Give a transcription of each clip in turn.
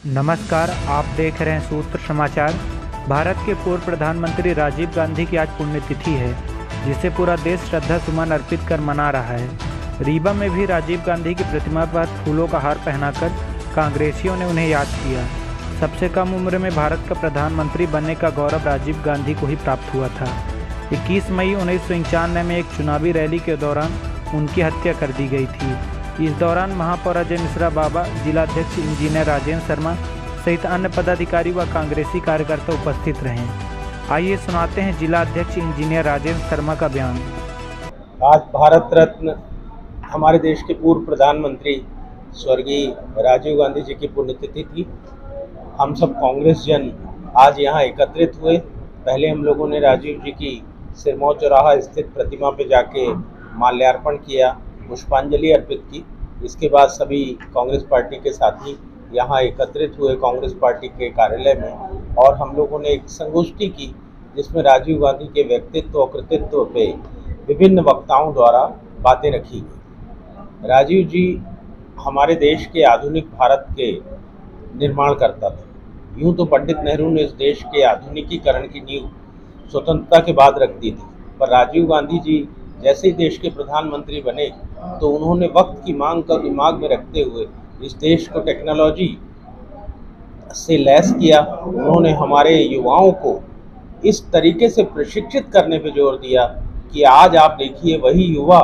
नमस्कार, आप देख रहे हैं सूत्र समाचार। भारत के पूर्व प्रधानमंत्री राजीव गांधी की आज पुण्यतिथि है, जिसे पूरा देश श्रद्धा सुमन अर्पित कर मना रहा है। रीवा में भी राजीव गांधी की प्रतिमा पर फूलों का हार पहनाकर कांग्रेसियों ने उन्हें याद किया। सबसे कम उम्र में भारत का प्रधानमंत्री बनने का गौरव राजीव गांधी को ही प्राप्त हुआ था। 21 मई 1991 में एक चुनावी रैली के दौरान उनकी हत्या कर दी गई थी। इस दौरान महापौर अजय मिश्रा बाबा, जिलाध्यक्ष इंजीनियर राजेंद्र शर्मा सहित अन्य पदाधिकारी व कांग्रेसी कार्यकर्ता उपस्थित रहे। आइए सुनाते हैं जिलाध्यक्ष इंजीनियर राजेंद्र शर्मा का बयान। आज भारत रत्न हमारे देश के पूर्व प्रधानमंत्री स्वर्गीय राजीव गांधी जी की पुण्यतिथि थी। हम सब कांग्रेस जन आज यहाँ एकत्रित हुए। पहले हम लोगों ने राजीव जी की सिरमौर चौराहा स्थित प्रतिमा पे जाके माल्यार्पण किया, पुष्पांजलि अर्पित की। इसके बाद सभी कांग्रेस पार्टी के साथी यहाँ एकत्रित हुए कांग्रेस पार्टी के कार्यालय में, और हम लोगों ने एक संगोष्ठी की जिसमें राजीव गांधी के व्यक्तित्व और कृतित्व पे विभिन्न वक्ताओं द्वारा बातें रखी गई। राजीव जी हमारे देश के आधुनिक भारत के निर्माण करता थे। यूँ तो पंडित नेहरू ने इस देश के आधुनिकीकरण की नींव स्वतंत्रता के बाद रख दी थी, पर राजीव गांधी जी जैसे ही देश के प्रधानमंत्री बने तो उन्होंने वक्त की मांग को दिमाग में रखते हुए इस देश को टेक्नोलॉजी से लैस किया। उन्होंने हमारे युवाओं को इस तरीके से प्रशिक्षित करने पर जोर दिया कि आज आप देखिए वही युवा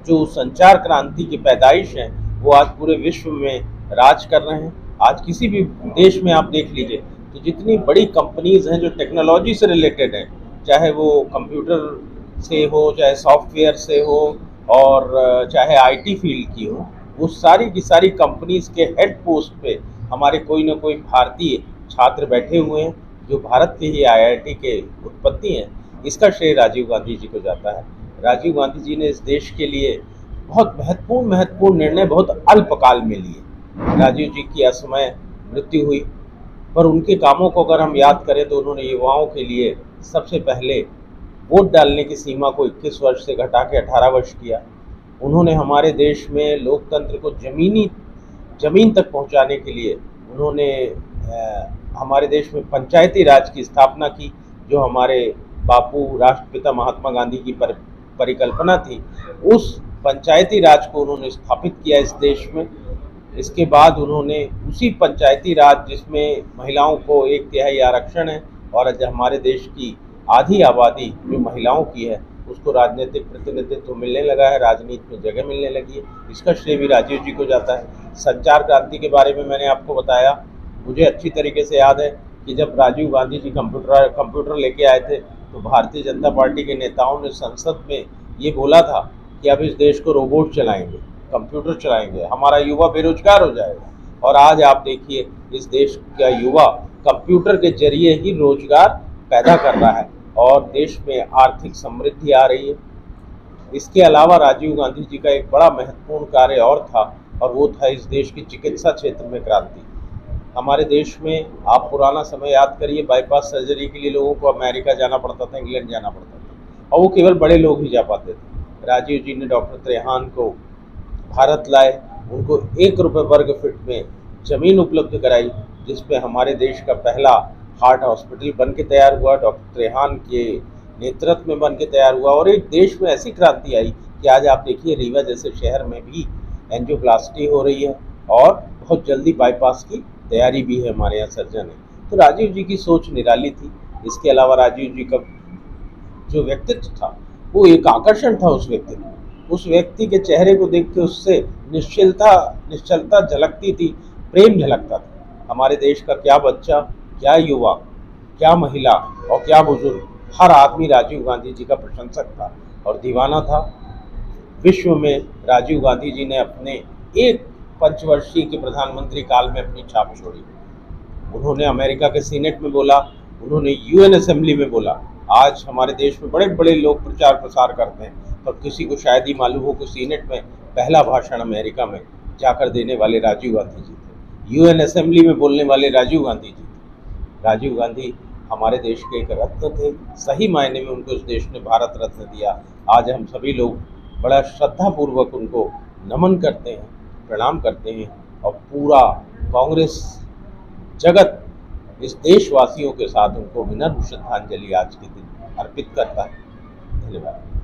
जो संचार क्रांति की पैदाइश हैं वो आज पूरे विश्व में राज कर रहे हैं। आज किसी भी देश में आप देख लीजिए तो जितनी बड़ी कंपनीज हैं जो टेक्नोलॉजी से रिलेटेड हैं, चाहे वो कंप्यूटर से हो, चाहे सॉफ्टवेयर से हो, और चाहे आईटी फील्ड की हो, वो सारी की सारी कंपनीज के हेड पोस्ट पे हमारे कोई ना कोई भारतीय छात्र बैठे हुए हैं जो भारत के ही आईआईटी के उत्पत्ति हैं। इसका श्रेय राजीव गांधी जी को जाता है। राजीव गांधी जी ने इस देश के लिए बहुत महत्वपूर्ण निर्णय बहुत अल्पकाल में लिए। राजीव जी की असमय मृत्यु हुई, पर उनके कामों को अगर हम याद करें तो उन्होंने युवाओं के लिए सबसे पहले वोट डालने की सीमा को 21 वर्ष से घटा के 18 वर्ष किया। उन्होंने हमारे देश में लोकतंत्र को ज़मीन तक पहुंचाने के लिए उन्होंने हमारे देश में पंचायती राज की स्थापना की, जो हमारे बापू राष्ट्रपिता महात्मा गांधी की परिकल्पना थी। उस पंचायती राज को उन्होंने स्थापित किया इस देश में। इसके बाद उन्होंने उसी पंचायती राज जिसमें महिलाओं को 1/3 आरक्षण है और आज हमारे देश की आधी आबादी जो महिलाओं की है उसको राजनीतिक प्रतिनिधित्व मिलने लगा है, राजनीति में जगह मिलने लगी है। इसका श्रेय भी राजीव जी को जाता है। संचार क्रांति के बारे में मैंने आपको बताया। मुझे अच्छी तरीके से याद है कि जब राजीव गांधी जी कंप्यूटर लेके आए थे तो भारतीय जनता पार्टी के नेताओं ने संसद में ये बोला था कि अब इस देश को रोबोट चलाएंगे, कंप्यूटर चलाएंगे, हमारा युवा बेरोजगार हो जाएगा। और आज आप देखिए इस देश का युवा कंप्यूटर के जरिए ही रोजगार पैदा कर रहा है और देश में आर्थिक समृद्धि आ रही है। इसके अलावा राजीव गांधी जी का एक बड़ा महत्वपूर्ण कार्य और था, और वो था इस देश की चिकित्सा क्षेत्र में क्रांति। हमारे देश में आप पुराना समय याद करिए, बाईपास सर्जरी के लिए लोगों को अमेरिका जाना पड़ता था, इंग्लैंड जाना पड़ता था, और वो केवल बड़े लोग ही जा पाते थे। राजीव जी ने डॉक्टर त्रेहान को भारत लाए, उनको 1 रुपये वर्ग फीट में ज़मीन उपलब्ध कराई, जिसपे हमारे देश का पहला हार्ट हॉस्पिटल बन के तैयार हुआ, डॉक्टर त्रेहान के नेतृत्व में बन के तैयार हुआ। और एक देश में ऐसी क्रांति आई कि आज आप देखिए रीवा जैसे शहर में भी एंजियोप्लास्टी हो रही है और बहुत जल्दी बाईपास की तैयारी भी है हमारे यहाँ सर्जन है। तो राजीव जी की सोच निराली थी। इसके अलावा राजीव जी का जो व्यक्तित्व था वो एक आकर्षण था। उस व्यक्ति के चेहरे को देख के उससे निश्चलता झलकती थी, प्रेम झलकता था। हमारे देश का क्या बच्चा, क्या युवा, क्या महिला और क्या बुजुर्ग, हर आदमी राजीव गांधी जी का प्रशंसक था और दीवाना था। विश्व में राजीव गांधी जी ने अपने एक पंचवर्षीय के प्रधानमंत्री काल में अपनी छाप छोड़ी। उन्होंने अमेरिका के सीनेट में बोला, उन्होंने यूएन असेंबली में बोला। आज हमारे देश में बड़े बड़े लोग प्रचार प्रसार करते हैं, पर किसी को शायद ही मालूम हो कि सीनेट में पहला भाषण अमेरिका में जाकर देने वाले राजीव गांधी जी थे। यूएन असेंबली में बोलने वाले राजीव गांधी जी थे। राजीव गांधी हमारे देश के एक रत्न थे। सही मायने में उनको इस देश ने भारत रत्न दिया। आज हम सभी लोग बड़ा श्रद्धापूर्वक उनको नमन करते हैं, प्रणाम करते हैं, और पूरा कांग्रेस जगत इस देशवासियों के साथ उनको विनम्र श्रद्धांजलि आज के दिन अर्पित करता है। धन्यवाद।